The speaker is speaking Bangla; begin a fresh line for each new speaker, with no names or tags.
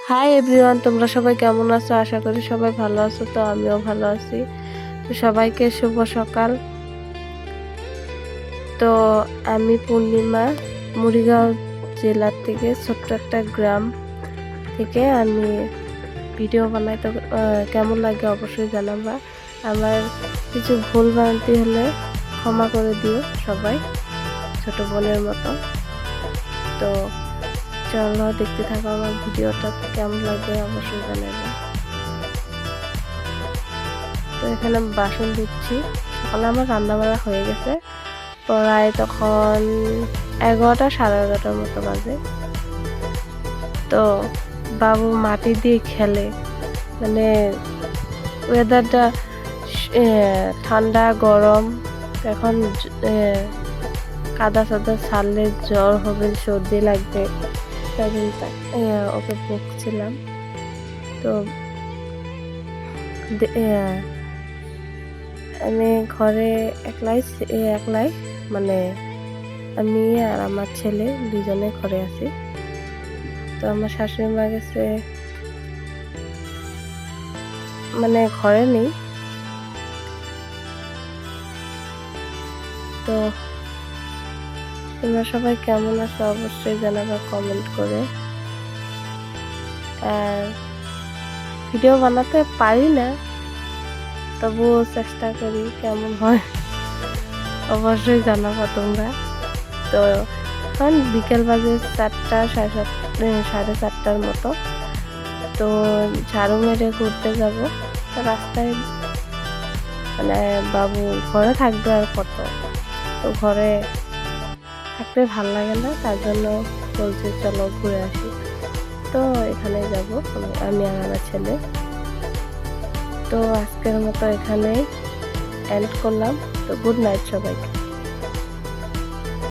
হাই এভরিওয়ান, তোমরা সবাই কেমন আছো? আশা করি সবাই ভালো আছো। তো আমিও ভালো আছি। তো সবাইকে শুভ সকাল। তো আমি পূর্ণিমা, মুড়িগাঁও জেলার থেকে ছোট্ট একটা গ্রাম থেকে আমি ভিডিও বানাই। তো কেমন লাগে অবশ্যই জানাবা। আমার কিছু ভুল ভ্রান্তি হলে ক্ষমা করে দিও সবাই, ছোট বোনের মতো। তো চলো দেখতে থাকো আমার ভিডিওটা, কেমন লাগে অবশ্যই জানাবে। তো এখানে আমি বাসন ধুচ্ছি। সকালে আমার রান্না বান্না হয়ে গেছে, প্রায় তখন 11টা সাড়ে 11টার মতো বাজে। তো বাবু মাটি দিয়ে খেলে, মানে ওয়েদারটা ঠান্ডা গরম, এখন কাদা সাদা ছাড়লে জ্বর হবে, সর্দি লাগবে, তাই জন্য ওকে বকছিলাম। তো আমি ঘরে একলাই মানে আমি আর আমার ছেলে দুজনে ঘরে আছি। তো আমার শাশুড়ি মা গেছে, মানে ঘরে নেই। তো তোমরা সবাই কেমন আছো অবশ্যই জানাবা কমেন্ট করে। আর ভিডিও বানাতে পারি না, তবুও চেষ্টা করি, কেমন হয় অবশ্যই জানাবা তোমরা। তো এখন বিকেল বাজে 4টা সাড়ে 4টার মতো। তো ঝাড়ু মেরে ঘুরতে যাব। রাস্তায় মানে বাবু ঘরে থাকবে আর কত, তো ঘরে থাকতে ভাল লাগে না, তার জন্য বলছি চলো ঘুরে আসি। তো এখানে যাব আমি আর আমার ছেলে। তো আজকের মতো এখানে এন্ড করলাম। তো গুড নাইট সবাইকে।